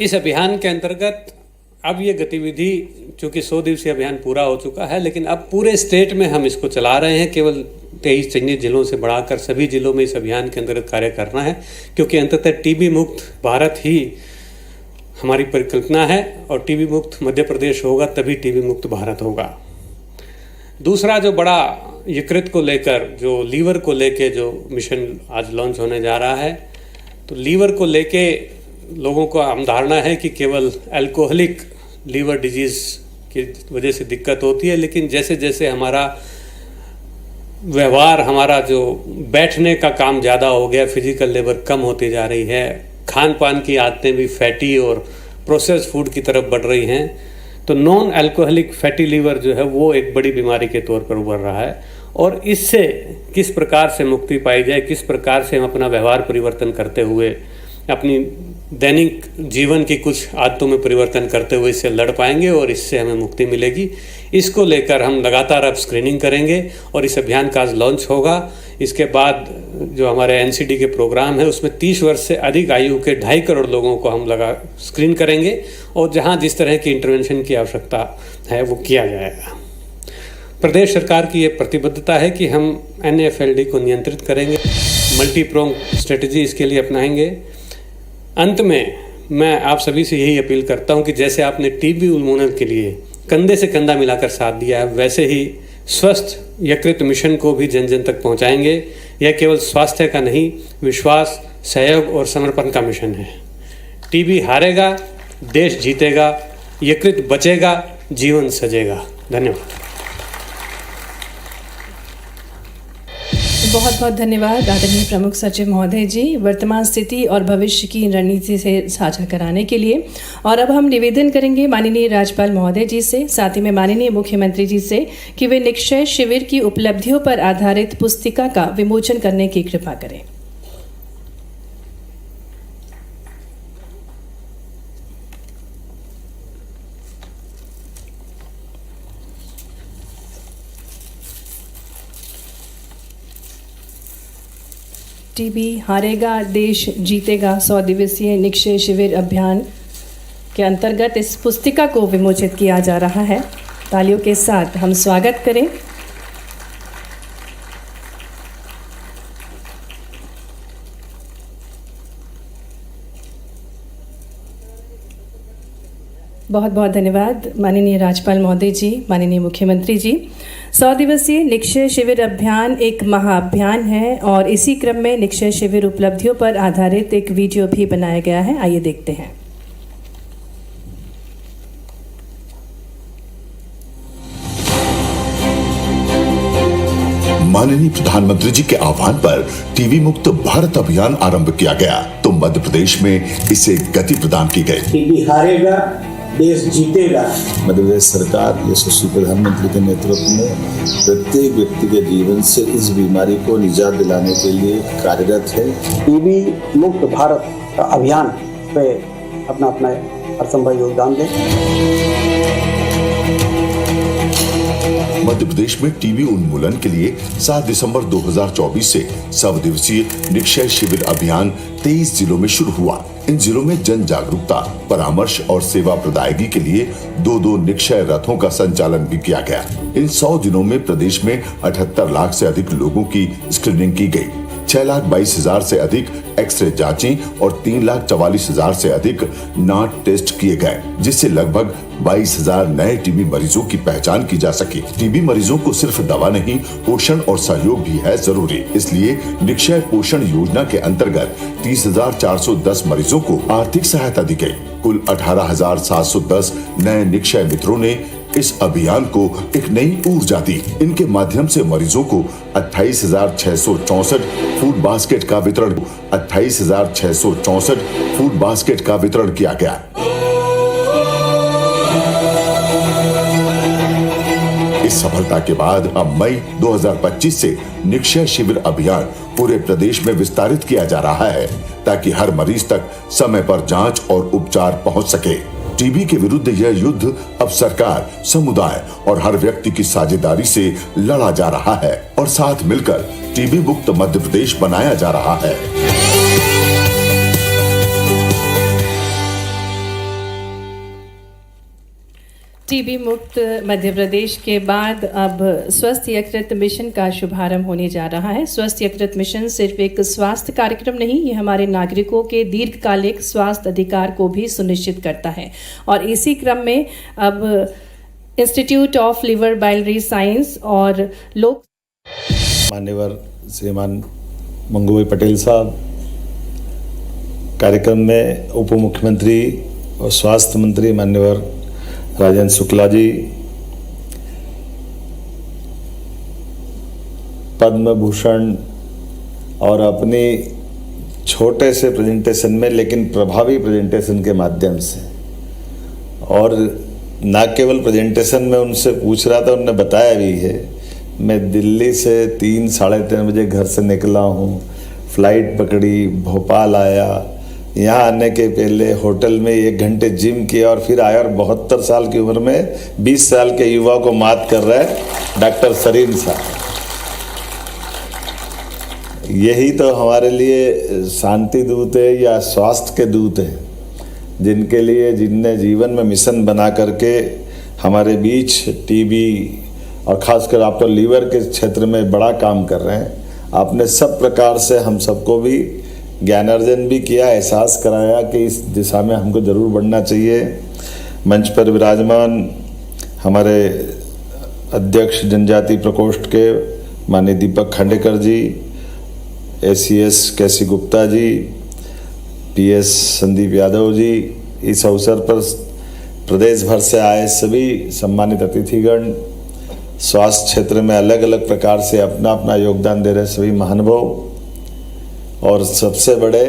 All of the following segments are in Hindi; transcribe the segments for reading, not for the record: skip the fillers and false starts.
इस अभियान के अंतर्गत अब ये गतिविधि, चूँकि 100 दिवसीय अभियान पूरा हो चुका है, लेकिन अब पूरे स्टेट में हम इसको चला रहे हैं। केवल 23 चिन्हित जिलों से बढ़ाकर सभी जिलों में इस अभियान के अंतर्गत कार्य करना है, क्योंकि अंततः टीबी मुक्त भारत ही हमारी परिकल्पना है और टीबी मुक्त मध्य प्रदेश होगा तभी टीबी मुक्त भारत होगा। दूसरा जो बड़ा यकृत को लेकर, जो लीवर को लेके जो मिशन आज लॉन्च होने जा रहा है, तो लीवर को लेके लोगों को हम धारणा है कि केवल अल्कोहलिक लीवर डिजीज़ की वजह से दिक्कत होती है, लेकिन जैसे जैसे हमारा व्यवहार, हमारा जो बैठने का काम ज़्यादा हो गया, फिजिकल लेबर कम होती जा रही है, खान पान की आदतें भी फैटी और प्रोसेस्ड फूड की तरफ बढ़ रही हैं, तो नॉन अल्कोहलिक फैटी लीवर जो है वो एक बड़ी बीमारी के तौर पर उभर रहा है। और इससे किस प्रकार से मुक्ति पाई जाए, किस प्रकार से हम अपना व्यवहार परिवर्तन करते हुए अपनी दैनिक जीवन की कुछ आदतों में परिवर्तन करते हुए इससे लड़ पाएंगे और इससे हमें मुक्ति मिलेगी, इसको लेकर हम लगातार अब स्क्रीनिंग करेंगे और इस अभियान का आज लॉन्च होगा। इसके बाद जो हमारे एनसीडी के प्रोग्राम है उसमें 30 वर्ष से अधिक आयु के 2.5 करोड़ लोगों को हम स्क्रीन करेंगे और जहां जिस तरह की इंटरवेंशन की आवश्यकता है वो किया जाएगा। प्रदेश सरकार की ये प्रतिबद्धता है कि हम NAFLD को नियंत्रित करेंगे, मल्टी प्रोंग स्ट्रेटजी इसके लिए अपनाएंगे। अंत में मैं आप सभी से यही अपील करता हूं कि जैसे आपने टीबी उन्मूलन के लिए कंधे से कंधा मिलाकर साथ दिया है, वैसे ही स्वस्थ यकृत मिशन को भी जन जन तक पहुंचाएंगे। यह केवल स्वास्थ्य का नहीं, विश्वास, सहयोग और समर्पण का मिशन है। टीबी हारेगा, देश जीतेगा, यकृत बचेगा, जीवन सजेगा। धन्यवाद। बहुत बहुत धन्यवाद आदरणीय प्रमुख सचिव महोदय जी, वर्तमान स्थिति और भविष्य की रणनीति से साझा कराने के लिए। और अब हम निवेदन करेंगे माननीय राज्यपाल महोदय जी से, साथ ही में माननीय मुख्यमंत्री जी से कि वे निक्षय शिविर की उपलब्धियों पर आधारित पुस्तिका का विमोचन करने की कृपा करें। टीबी हारेगा, देश जीतेगा 100 दिवसीय निक्षय शिविर अभियान के अंतर्गत इस पुस्तिका को विमोचित किया जा रहा है। तालियों के साथ हम स्वागत करें। बहुत बहुत धन्यवाद माननीय राज्यपाल महोदय जी, माननीय मुख्यमंत्री जी। 100 दिवसीय निक्षय शिविर अभियान एक महाअभियान है और इसी क्रम में निक्षय शिविर उपलब्धियों पर आधारित एक वीडियो भी बनाया गया है। आइए देखते हैं। माननीय प्रधानमंत्री जी के आह्वान पर टीबी मुक्त भारत अभियान आरंभ किया गया, तो मध्य प्रदेश में इसे गति प्रदान की गई। टीबी हारेगा, देश जीतेगा। मध्य प्रदेश सरकार यशस्वी प्रधानमंत्री के नेतृत्व में प्रत्येक व्यक्ति के जीवन से इस बीमारी को निजात दिलाने के लिए कार्यरत है। टीबी मुक्त भारत का अभियान पे अपना हरसंभव योगदान दें। मध्य प्रदेश में टीबी उन्मूलन के लिए 7 दिसंबर 2024 से 100 दिवसीय निक्षय शिविर अभियान 23 जिलों में शुरू हुआ। इन जिलों में जन जागरूकता, परामर्श और सेवा प्रदायगी के लिए 2-2 निक्षय रथों का संचालन भी किया गया। इन 100 दिनों में प्रदेश में 78 लाख से अधिक लोगों की स्क्रीनिंग की गई। 6,22,000 से अधिक एक्सरे जांचें और 3,44,000 से अधिक नाट टेस्ट किए गए, जिससे लगभग 22,000 नए टीबी मरीजों की पहचान की जा सकी। टीबी मरीजों को सिर्फ दवा नहीं, पोषण और सहयोग भी है जरूरी। इसलिए निक्षय पोषण योजना के अंतर्गत 30,410 मरीजों को आर्थिक सहायता दी गई। कुल 18,710 नए निक्षय मित्रों ने इस अभियान को एक नई ऊर्जा दी। इनके माध्यम से मरीजों को 28,664 फूड बास्केट का वितरण 28,664 फूड बास्केट का वितरण किया गया। इस सफलता के बाद अब मई 2025 से निक्षय शिविर अभियान पूरे प्रदेश में विस्तारित किया जा रहा है, ताकि हर मरीज तक समय पर जांच और उपचार पहुंच सके। टीबी के विरुद्ध यह युद्ध अब सरकार, समुदाय और हर व्यक्ति की साझेदारी से लड़ा जा रहा है और साथ मिलकर टीबी मुक्त मध्य प्रदेश बनाया जा रहा है। टीबी मुक्त मध्य प्रदेश के बाद अब स्वस्थ यकृत मिशन का शुभारंभ होने जा रहा है। स्वस्थ यकृत मिशन सिर्फ एक स्वास्थ्य कार्यक्रम नहीं, ये हमारे नागरिकों के दीर्घकालिक स्वास्थ्य अधिकार को भी सुनिश्चित करता है। और इसी क्रम में अब institute of liver biliary science और लोक मान्यवर श्रीमान मंगूभाई पटेल साहब कार्यक्रम में उप मुख्यमंत्री और स्वास्थ्य मंत्री मान्यवर राजेंद्र शुक्ला जी, पद्म भूषण और अपनी छोटे से प्रेजेंटेशन में लेकिन प्रभावी प्रेजेंटेशन के माध्यम से, और ना केवल प्रेजेंटेशन में उनसे पूछ रहा था, उन्होंने बताया भी है। मैं दिल्ली से 3-3:30 बजे घर से निकला हूँ, फ्लाइट पकड़ी, भोपाल आया, यहाँ आने के पहले होटल में 1 घंटे जिम किया और फिर आया, और 72 साल की उम्र में 20 साल के युवा को मात कर रहा है डॉक्टर सरीन साहब। यही तो हमारे लिए शांति दूत है या स्वास्थ्य के दूत हैं, जिनने जीवन में मिशन बना करके हमारे बीच टीबी और खासकर आप तो लीवर के क्षेत्र में बड़ा काम कर रहे हैं। आपने सब प्रकार से हम सबको भी ज्ञानार्जन भी किया, एहसास कराया कि इस दिशा में हमको ज़रूर बढ़ना चाहिए। मंच पर विराजमान हमारे अध्यक्ष जनजाति प्रकोष्ठ के माननीय दीपक खांडेकर जी, ACS कैसी गुप्ता जी, PS संदीप यादव जी, इस अवसर पर प्रदेश भर से आए सभी सम्मानित अतिथिगण, स्वास्थ्य क्षेत्र में अलग अलग प्रकार से अपना अपना योगदान दे रहे सभी महानुभाव, और सबसे बड़े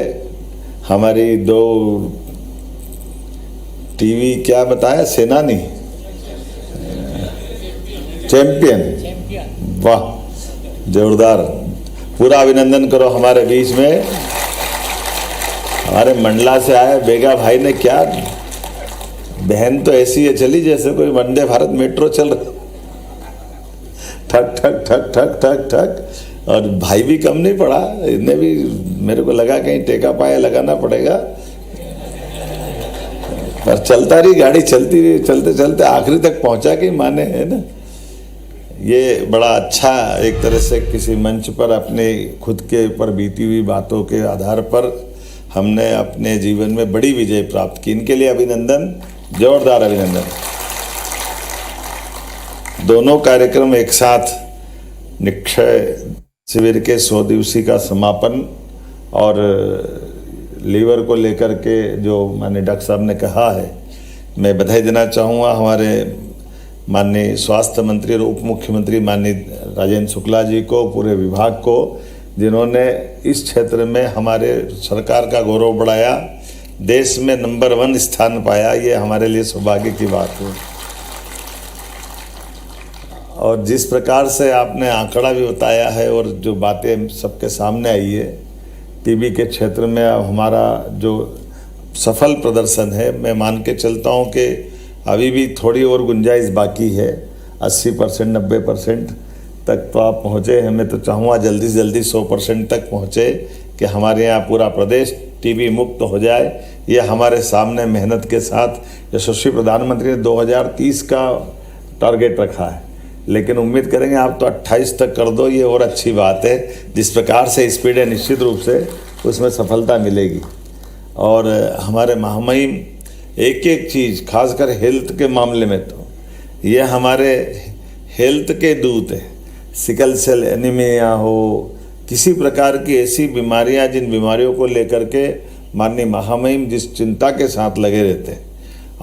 हमारी 2 टीवी क्या बताया, सेनानी चैंपियन, वाह जोरदार, पूरा अभिनंदन करो। हमारे बीच में हमारे मंडला से आए बेगा भाई ने, क्या बहन तो ऐसी है चली जैसे कोई वंदे भारत मेट्रो चल रहा, ठक ठक ठक ठक ठक ठक, और भाई भी कम नहीं पड़ा, इन्हें भी मेरे को लगा कहीं टेका पाया लगाना पड़ेगा, पर चलता रही गाड़ी, चलती रही, चलते चलते आखिरी तक पहुंचा कि माने, है ना। ये बड़ा अच्छा एक तरह से किसी मंच पर अपने खुद के ऊपर बीती हुई बातों के आधार पर हमने अपने जीवन में बड़ी विजय प्राप्त की। इनके लिए अभिनंदन, जोरदार अभिनंदन। दोनों कार्यक्रम एक साथ, निक्षय शिविर के 100 दिवसीय का समापन और लीवर को लेकर के जो माननीय डॉक्टर साहब ने कहा है, मैं बधाई देना चाहूँगा हमारे माननीय स्वास्थ्य मंत्री और उप मुख्यमंत्री माननीय राजेंद्र शुक्ला जी को, पूरे विभाग को, जिन्होंने इस क्षेत्र में हमारे सरकार का गौरव बढ़ाया, देश में नंबर 1 स्थान पाया। ये हमारे लिए सौभाग्य की बात है। और जिस प्रकार से आपने आंकड़ा भी बताया है और जो बातें सबके सामने आई है, टीबी के क्षेत्र में अब हमारा जो सफल प्रदर्शन है, मैं मान के चलता हूँ कि अभी भी थोड़ी और गुंजाइश बाकी है। 80% 90% तक तो आप पहुँचे हैं। मैं तो चाहूँगा जल्दी से जल्दी 100% तक पहुँचे कि हमारे यहाँ पूरा प्रदेश टीबी मुक्त हो जाए। ये हमारे सामने मेहनत के साथ यशस्वी प्रधानमंत्री ने 2030 का टारगेट रखा है, लेकिन उम्मीद करेंगे आप तो 28 तक कर दो, ये और अच्छी बात है। जिस प्रकार से स्पीड है, निश्चित रूप से उसमें सफलता मिलेगी। और हमारे महामहिम एक एक चीज़, खासकर हेल्थ के मामले में तो ये हमारे हेल्थ के दूत हैं। सिकल सेल एनीमिया हो, किसी प्रकार की ऐसी बीमारियां, जिन बीमारियों को लेकर के माननीय महामहिम जिस चिंता के साथ लगे रहते हैं,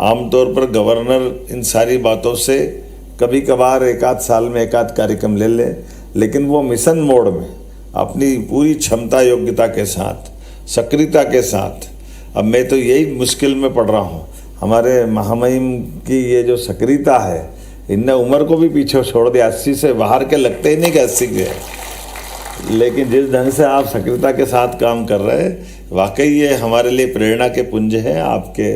आमतौर पर गवर्नर इन सारी बातों से कभी कभार एक आध साल में एक आध कार्यक्रम ले ले, लेकिन वो मिशन मोड में अपनी पूरी क्षमता योग्यता के साथ, सक्रियता के साथ, अब मैं तो यही मुश्किल में पड़ रहा हूँ। हमारे महामहिम की ये जो सक्रियता है, इनने उम्र को भी पीछे छोड़ दिया। 80 से बाहर के लगते ही नहीं कि 80 के, लेकिन जिस ढंग से आप सक्रियता के साथ काम कर रहे हैं, वाकई ये हमारे लिए प्रेरणा के पुंज हैं। आपके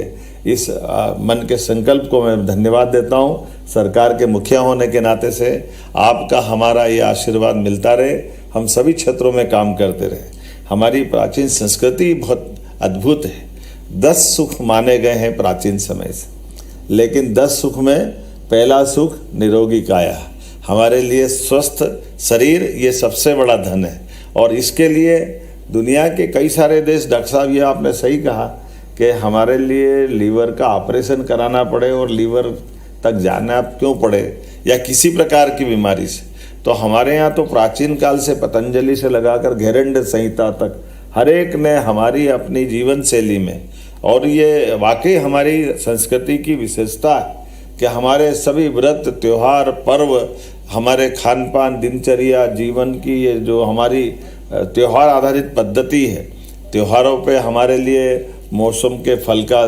इस मन के संकल्प को मैं धन्यवाद देता हूँ। सरकार के मुखिया होने के नाते से आपका हमारा ये आशीर्वाद मिलता रहे, हम सभी क्षेत्रों में काम करते रहे। हमारी प्राचीन संस्कृति बहुत अद्भुत है। 10 सुख माने गए हैं प्राचीन समय से, लेकिन 10 सुख में पहला सुख निरोगी काया। हमारे लिए स्वस्थ शरीर ये सबसे बड़ा धन है और इसके लिए दुनिया के कई सारे देश, डॉक्टर साहब ये आपने सही कहा कि हमारे लिए लीवर का ऑपरेशन कराना पड़े और लीवर तक जाना क्यों पड़े या किसी प्रकार की बीमारी से, तो हमारे यहाँ तो प्राचीन काल से पतंजलि से लगाकर घेरंड संहिता तक हर एक ने हमारी अपनी जीवन शैली में, और ये वाकई हमारी संस्कृति की विशेषता है कि हमारे सभी व्रत त्योहार पर्व, हमारे खान पान दिनचर्या जीवन की ये जो हमारी त्योहार आधारित पद्धति है, त्योहारों पे हमारे लिए मौसम के फल का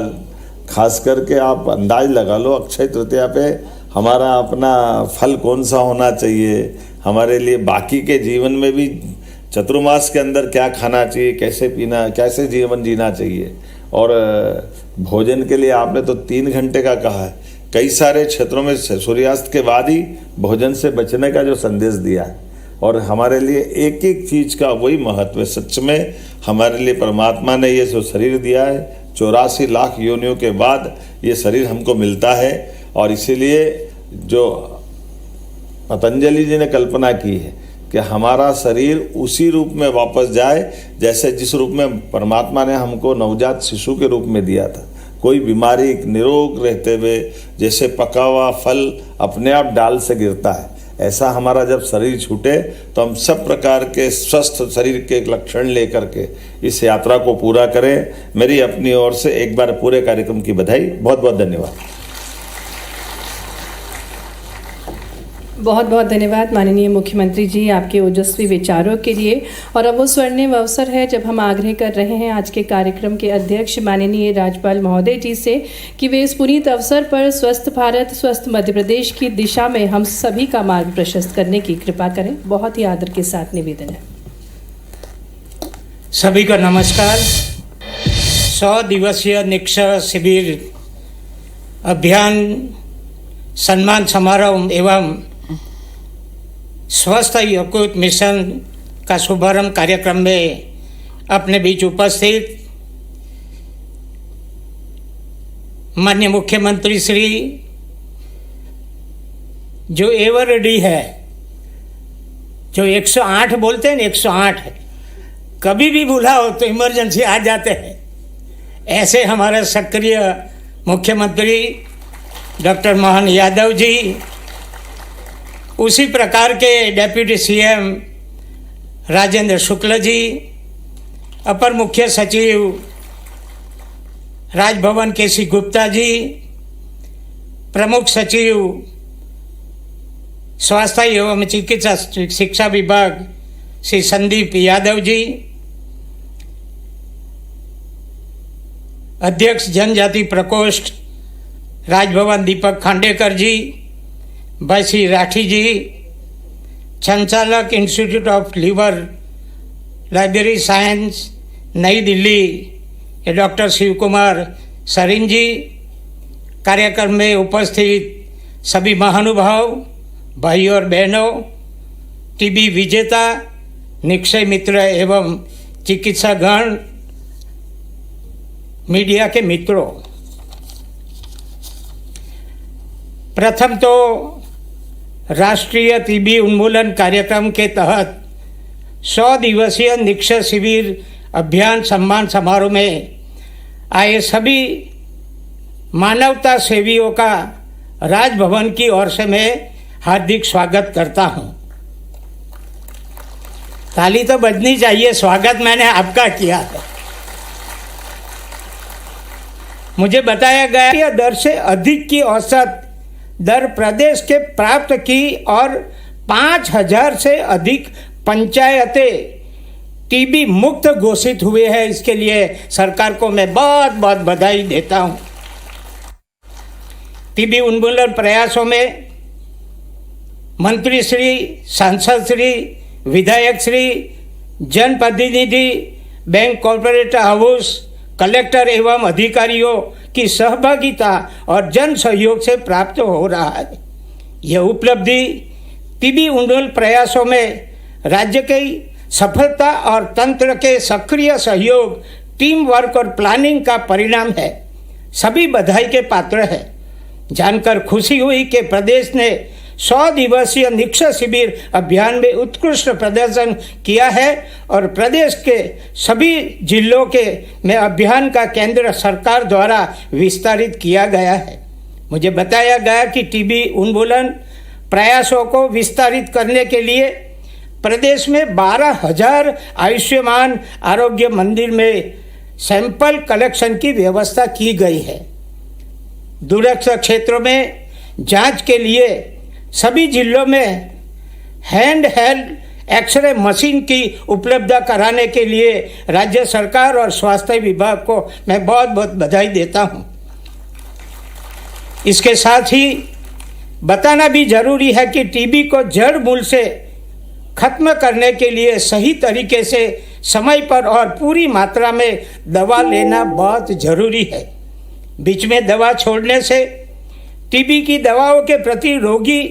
खास करके आप अंदाज लगा लो, अक्षय तृतीया पे हमारा अपना फल कौन सा होना चाहिए, हमारे लिए बाकी के जीवन में भी चतुर्मास के अंदर क्या खाना चाहिए, कैसे पीना, कैसे जीवन जीना चाहिए। और भोजन के लिए आपने तो 3 घंटे का कहा है, कई सारे क्षेत्रों में सूर्यास्त के बाद ही भोजन से बचने का जो संदेश दिया है, और हमारे लिए एक एक चीज़ का वही महत्व है। सच में हमारे लिए परमात्मा ने ये जो शरीर दिया है, 84 लाख योनियों के बाद ये शरीर हमको मिलता है, और इसीलिए जो पतंजलि जी ने कल्पना की है कि हमारा शरीर उसी रूप में वापस जाए जैसे जिस रूप में परमात्मा ने हमको नवजात शिशु के रूप में दिया था, कोई बीमारी निरोग रहते हुए जैसे पका हुआ फल अपने आप डाल से गिरता है, ऐसा हमारा जब शरीर छूटे तो हम सब प्रकार के स्वस्थ शरीर के लक्षण लेकर के इस यात्रा को पूरा करें। मेरी अपनी ओर से एक बार पूरे कार्यक्रम की बधाई, बहुत बहुत धन्यवाद। बहुत बहुत धन्यवाद माननीय मुख्यमंत्री जी आपके ओजस्वी विचारों के लिए। और अब वो स्वर्णिम अवसर है जब हम आग्रह कर रहे हैं आज के कार्यक्रम के अध्यक्ष माननीय राज्यपाल महोदय जी से कि वे इस पुनीत अवसर पर स्वस्थ भारत स्वस्थ मध्य प्रदेश की दिशा में हम सभी का मार्ग प्रशस्त करने की कृपा करें। बहुत ही आदर के साथ निवेदन है। सभी को नमस्कार। 100 दिवसीय निक्षय शिविर अभियान सम्मान समारोह एवं स्वस्थ यकृत मिशन का शुभारंभ कार्यक्रम में अपने बीच उपस्थित माननीय मुख्यमंत्री श्री जो एवर रेडी है, जो 108 बोलते हैं, 108 है, कभी भी भूला हो तो इमरजेंसी आ जाते हैं, ऐसे हमारे सक्रिय मुख्यमंत्री डॉक्टर मोहन यादव जी, उसी प्रकार के डेप्यूटी सीएम राजेंद्र शुक्ल जी, अपर मुख्य सचिव राजभवन केसी गुप्ता जी, प्रमुख सचिव स्वास्थ्य एवं चिकित्सा शिक्षा विभाग श्री संदीप यादव जी, अध्यक्ष जनजाति प्रकोष्ठ राजभवन दीपक खांडेकर जी, बसी राठी जी, संचालक institute of liver library science नई दिल्ली डॉक्टर शिव कुमार सरीन जी, कार्यक्रम में उपस्थित सभी महानुभाव भाई और बहनों, टीबी विजेता, निक्षय मित्र एवं चिकित्सागण, मीडिया के मित्रों, प्रथम तो राष्ट्रीय टीबी उन्मूलन कार्यक्रम के तहत 100 दिवसीय निक्षय शिविर अभियान सम्मान समारोह में आए सभी मानवता सेवियों का राजभवन की ओर से मैं हार्दिक स्वागत करता हूं। ताली तो बजनी चाहिए, स्वागत मैंने आपका किया है। मुझे बताया गया कि दर से अधिक की औसत दर प्रदेश के प्राप्त की और 5000 से अधिक पंचायतें टीबी मुक्त घोषित हुए हैं। इसके लिए सरकार को मैं बहुत बहुत बधाई देता हूं। टीबी उन्मूलन प्रयासों में मंत्री श्री, सांसद श्री, विधायक श्री, जनप्रतिनिधि, बैंक कॉर्पोरेट हाउस, कलेक्टर एवं अधिकारियों की सहभागिता और जन सहयोग से प्राप्त हो रहा है। यह उपलब्धि टीबी उन्मूलन प्रयासों में राज्य की सफलता और तंत्र के सक्रिय सहयोग, टीम वर्क और प्लानिंग का परिणाम है। सभी बधाई के पात्र हैं। जानकर खुशी हुई कि प्रदेश ने 100 दिवसीय निक्षय शिविर अभियान में उत्कृष्ट प्रदर्शन किया है और प्रदेश के सभी जिलों में अभियान का केंद्र सरकार द्वारा विस्तारित किया गया है। मुझे बताया गया कि टीबी उन्मूलन प्रयासों को विस्तारित करने के लिए प्रदेश में 12,000 आयुष्मान आरोग्य मंदिर में सैंपल कलेक्शन की व्यवस्था की गई है। दूरस्थ क्षेत्रों में जांच के लिए सभी जिलों में हैंड हेल्ड एक्सरे मशीन की उपलब्धता कराने के लिए राज्य सरकार और स्वास्थ्य विभाग को मैं बहुत बहुत बधाई देता हूं। इसके साथ ही बताना भी जरूरी है कि टीबी को जड़ मूल से खत्म करने के लिए सही तरीके से समय पर और पूरी मात्रा में दवा लेना बहुत जरूरी है। बीच में दवा छोड़ने से टीबी की दवाओं के प्रति रोगी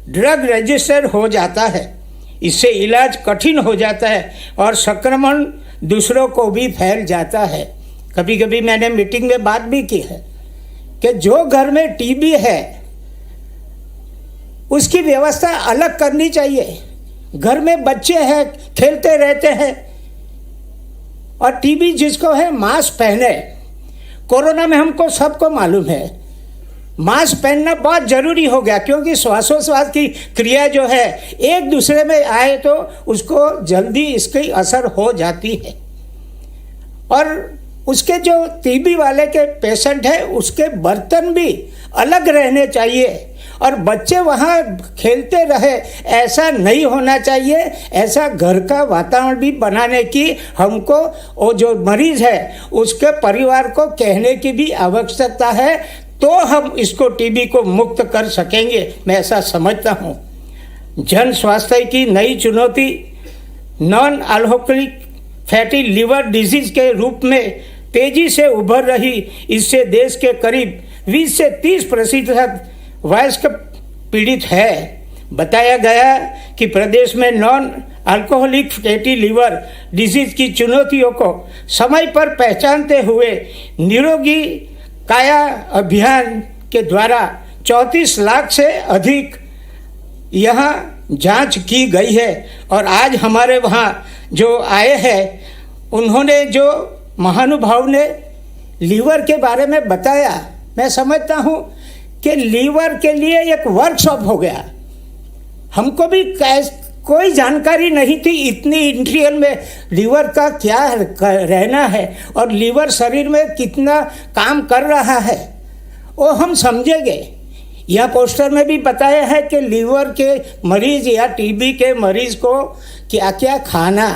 ड्रग रजिस्टर हो जाता है। इससे इलाज कठिन हो जाता है और संक्रमण दूसरों को भी फैल जाता है। कभी कभी मैंने मीटिंग में बात भी की है कि जो घर में टीबी है उसकी व्यवस्था अलग करनी चाहिए। घर में बच्चे हैं, खेलते रहते हैं और टीबी जिसको है मास्क पहने। कोरोना में हमको सबको मालूम है मास्क पहनना बहुत जरूरी हो गया, क्योंकि श्वासोच्छ्वास की क्रिया जो है एक दूसरे में आए तो उसको जल्दी इसकी असर हो जाती है। और उसके जो टीबी वाले के पेशेंट है उसके बर्तन भी अलग रहने चाहिए और बच्चे वहाँ खेलते रहे, ऐसा नहीं होना चाहिए। ऐसा घर का वातावरण भी बनाने की हमको वो जो मरीज है उसके परिवार को कहने की भी आवश्यकता है, तो हम इसको टीबी को मुक्त कर सकेंगे, मैं ऐसा समझता हूँ। जन स्वास्थ्य की नई चुनौती non alcoholic fatty liver disease के रूप में तेजी से उभर रही। इससे देश के करीब 20 से 30% वयस्क पीड़ित है। बताया गया कि प्रदेश में non alcoholic fatty liver disease की चुनौतियों को समय पर पहचानते हुए निरोगी काया अभियान के द्वारा 34 लाख से अधिक यहाँ जांच की गई है। और आज हमारे वहाँ जो आए हैं उन्होंने जो महानुभाव ने लीवर के बारे में बताया, मैं समझता हूँ कि लीवर के लिए एक वर्कशॉप हो गया। हमको भी कोई जानकारी नहीं थी इतनी डिटेल में लीवर का क्या रहना है और लीवर शरीर में कितना काम कर रहा है वो हम समझेंगे। यह पोस्टर में भी बताया है कि लीवर के मरीज या टीबी के मरीज को क्या क्या खाना,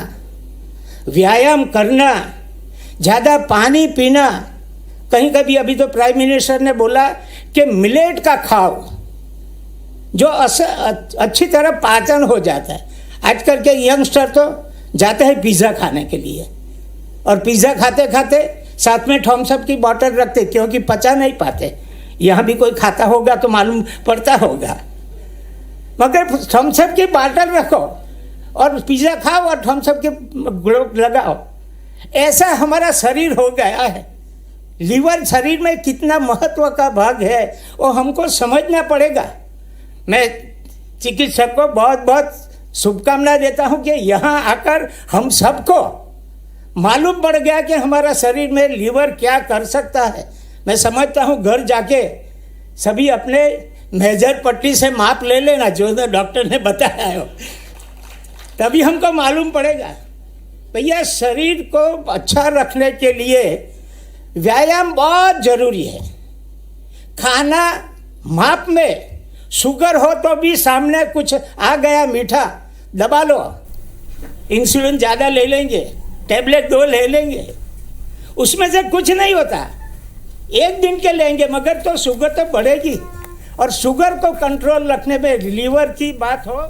व्यायाम करना, ज़्यादा पानी पीना। कहीं कभी अभी तो प्राइम मिनिस्टर ने बोला कि मिलेट का खाओ जो अच्छी तरह पाचन हो जाता है। आजकल के यंगस्टर तो जाते हैं पिज़्ज़ा खाने के लिए और पिज़्ज़ा खाते खाते साथ में थम्स अप की बोतल रखते, क्योंकि पचा नहीं पाते। यहाँ भी कोई खाता होगा तो मालूम पड़ता होगा, मगर थम्स अप की बोतल रखो और पिज़्ज़ा खाओ और थम्स अप के ग्लोब लगाओ। ऐसा हमारा शरीर हो गया है। लीवर शरीर में कितना महत्व का भाग है वो हमको समझना पड़ेगा। मैं चिकित्सक को बहुत बहुत शुभकामना देता हूं कि यहाँ आकर हम सबको मालूम पड़ गया कि हमारा शरीर में लीवर क्या कर सकता है। मैं समझता हूँ घर जाके सभी अपने मेजर पट्टी से माप ले लेना जो डॉक्टर ने बताया है, तभी हमको मालूम पड़ेगा। भैया शरीर को अच्छा रखने के लिए व्यायाम बहुत जरूरी है। खाना माप में, शुगर हो तो भी सामने कुछ आ गया मीठा दबा लो, इंसुलिन ज़्यादा ले लेंगे, टैबलेट 2 ले लेंगे, उसमें से कुछ नहीं होता। एक दिन के लेंगे मगर तो शुगर तो बढ़ेगी और शुगर को कंट्रोल रखने में लीवर की बात हो